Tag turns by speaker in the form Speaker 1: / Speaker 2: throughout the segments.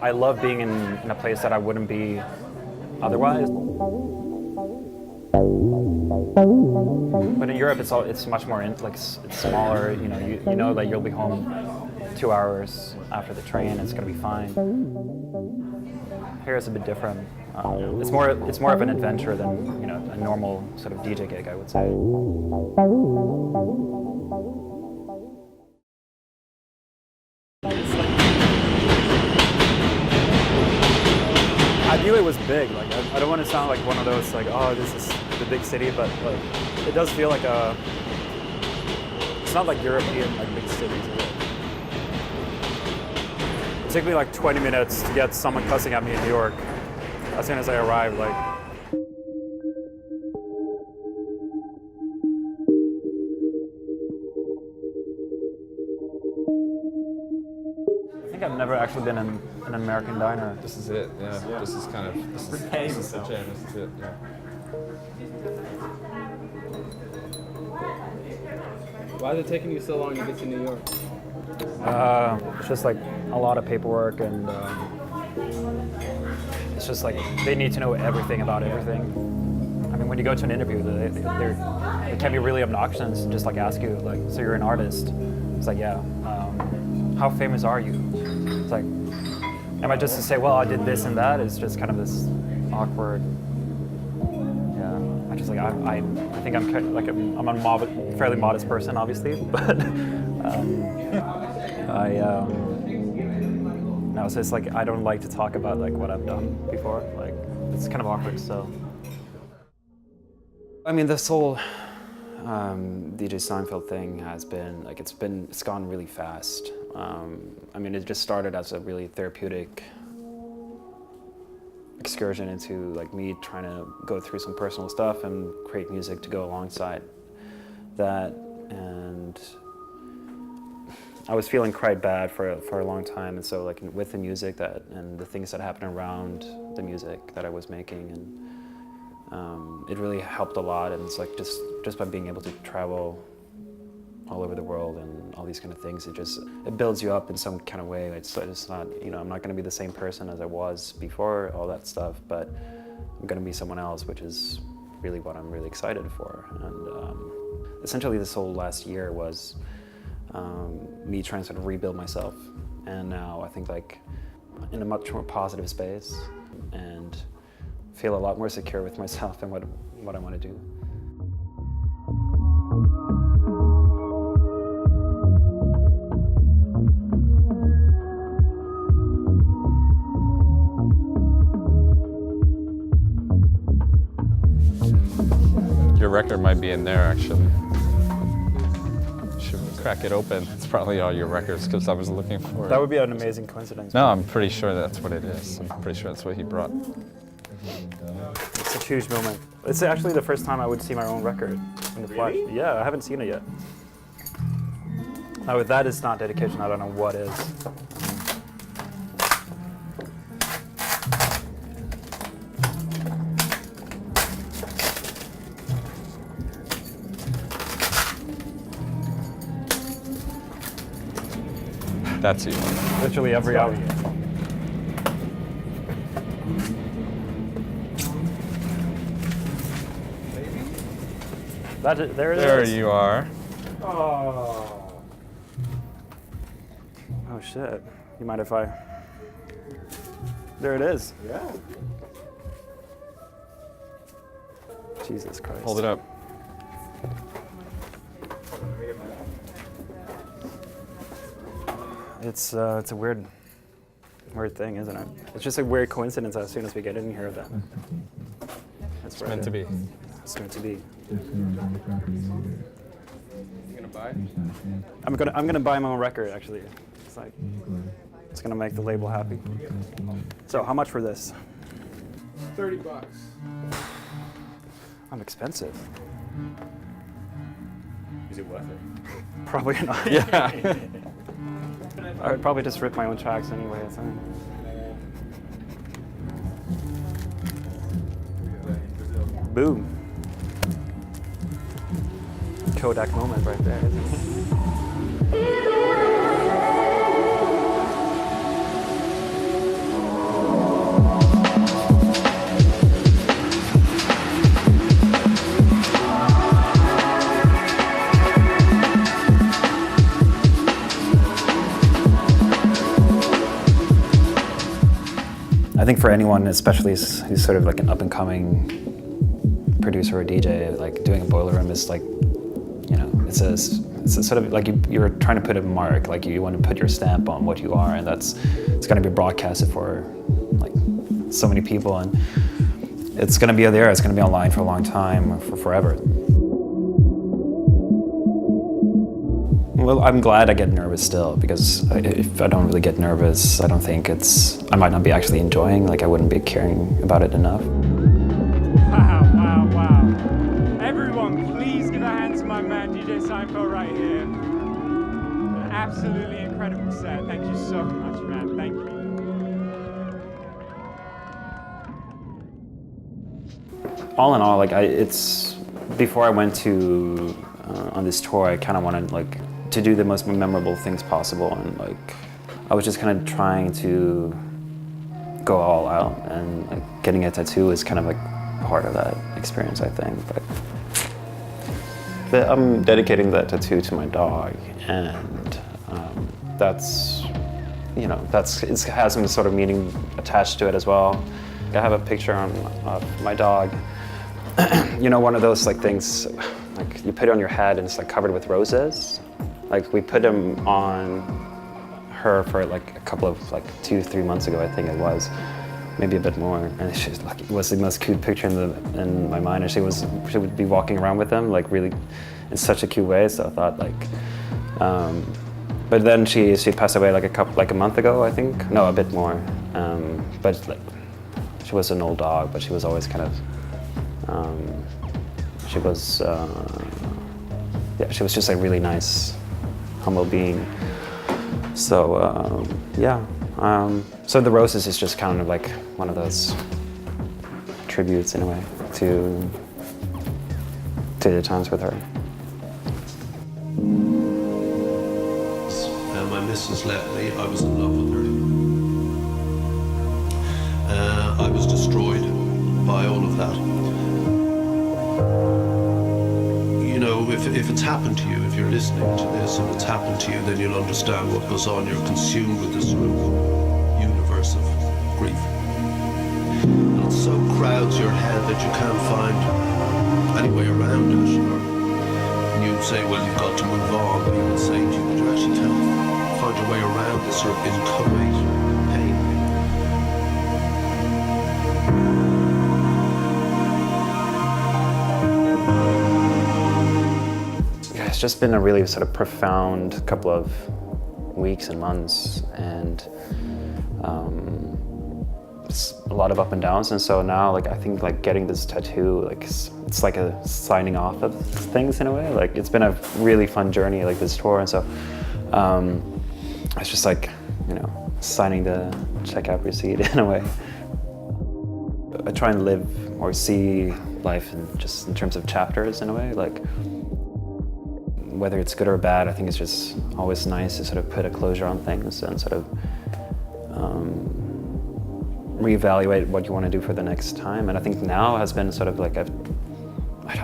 Speaker 1: I love being in a place that I wouldn't be otherwise. But in Europe, it's much more it's smaller. You know that you'll be home 2 hours after the train. It's gonna be fine. Here it's a bit different. It's more of an adventure than a normal sort of DJ gig, I would say. I knew it was big. Like I don't want to sound like one of those like, oh, this is the big city, but like it does feel like it's not like European like big cities. It took me like 20 minutes to get someone cussing at me in New York. As soon as I arrived, like. I think I've never actually been in an American diner.
Speaker 2: This is it, yeah. This is kind of, this is the jam, this is it, yeah.
Speaker 3: Why is it taking you so long to get to New York?
Speaker 1: It's just like a lot of paperwork, and it's just like they need to know everything about everything. I mean, when you go to an interview, they can be really obnoxious and just like ask you, like, so you're an artist? It's like, yeah. How famous are you? It's like, am I just to say, well, I did this and that? It's just kind of this awkward. Yeah, I just like I think I'm a fairly modest person, obviously, but no, so it's like I don't like to talk about like what I've done before. Like it's kind of awkward. So, I mean, this whole DJ Seinfeld thing has been like it's gone really fast. I mean, it just started as a really therapeutic excursion into like me trying to go through some personal stuff and create music to go alongside that. And I was feeling quite bad for a long time, and so like with the music and the things that happened around the music that I was making, and it really helped a lot. And it's like just by being able to travel all over the world and all these kind of things, it builds you up in some kind of way. It's not, I'm not going to be the same person as I was before all that stuff, but I'm going to be someone else, which is really what I'm really excited for. And essentially this whole last year was me trying to sort of rebuild myself, and now I think like in a much more positive space and feel a lot more secure with myself and what I want to do.
Speaker 2: Your record might be in there, actually. Should crack it open. It's probably all your records, because I was looking for it.
Speaker 1: That would be an amazing coincidence.
Speaker 2: No, I'm pretty sure that's what it is. I'm pretty sure that's what he brought.
Speaker 1: It's a huge moment. It's actually the first time I would see my own record in the flesh. Really? Yeah, I haven't seen it yet. Now, if that is not dedication, I don't know what is.
Speaker 2: That's you.
Speaker 1: Literally every hour. There it is.
Speaker 2: There you are.
Speaker 1: Oh. Oh shit. You mind if I? There it is.
Speaker 3: Yeah.
Speaker 1: Jesus Christ.
Speaker 2: Hold it up.
Speaker 1: It's a weird thing, isn't it? It's just a weird coincidence as soon as we get in here that
Speaker 2: It's meant to be.
Speaker 1: It's meant to be.
Speaker 2: You gonna buy?
Speaker 1: I'm gonna buy my own record actually. It's gonna make the label happy. So how much for this?
Speaker 3: $30.
Speaker 1: I'm expensive.
Speaker 3: Is it worth it?
Speaker 1: Probably not.
Speaker 2: Yeah.
Speaker 1: I would probably just rip my own tracks anyway, I think. Boom. Kodak moment right there, isn't it? I think for anyone, especially who's sort of like an up-and-coming producer or DJ, like doing a boiler room is like, you know, it's a sort of like you're trying to put a mark, like you want to put your stamp on what you are, and it's going to be broadcasted for like so many people, and it's going to be there, it's going to be online for a long time, for forever. Well, I'm glad I get nervous still, because if I don't really get nervous, I don't think I might not be actually enjoying, like I wouldn't be caring about it enough.
Speaker 4: Wow, wow, wow. Everyone, please give a hand to my man, DJ Seinfeld, right here. An absolutely incredible set. Thank you so much, man. Thank you.
Speaker 1: All in all, like before I went to on this tour, I kind of wanted like to do the most memorable things possible, and like I was just kind of trying to go all out, and like getting a tattoo is kind of like part of that experience, I think. But I'm dedicating that tattoo to my dog, and that's, you know, it has some sort of meaning attached to it as well. I have a picture of my dog. You know, one of those like things, like you put it on your head and it's like covered with roses. Like we put him on her for like a couple of like 2-3 months ago, I think it was, maybe a bit more. And she's like, it was the most cute picture in my mind. And she would be walking around with him like really in such a cute way. So I thought like, but then she passed away like a month ago, I think. No, a bit more. But like, she was an old dog, but she was always kind of, she was just a really nice, humble being. So yeah, so the roses is just kind of like one of those tributes in a way to the times with her.
Speaker 5: And my missus left me. I was in love with her. I was destroyed by all of that. You know, if it's happened to you, if you're listening to this and it's happened to you, then you'll understand what goes on. You're consumed with this sort of universe of grief. And it so crowds your head that you can't find any way around it. And you say, well, you've got to move on. But he would say to you, but you actually can't find a way around this sort of inchoate pain.
Speaker 1: It's just been a really sort of profound couple of weeks and months, and it's a lot of up and downs. And so now, like, I think like getting this tattoo, like it's like a signing off of things in a way. Like it's been a really fun journey, like this tour, and so it's just like, you know, signing the checkout receipt in a way. I try and live or see life in terms of chapters in a way, like. Whether it's good or bad, I think it's just always nice to sort of put a closure on things and sort of reevaluate what you want to do for the next time. And I think now has been sort of like I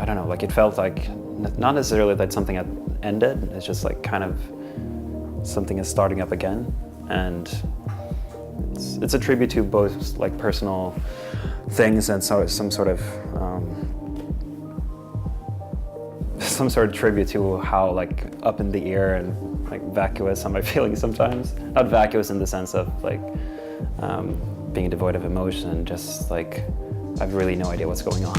Speaker 1: don't know, like it felt like not necessarily that something had ended, it's just like kind of something is starting up again. And it's a tribute to both like personal things and some sort of tribute to how like up in the air and like vacuous am I feeling sometimes. Not vacuous in the sense of like being devoid of emotion, just like I have really no idea what's going on.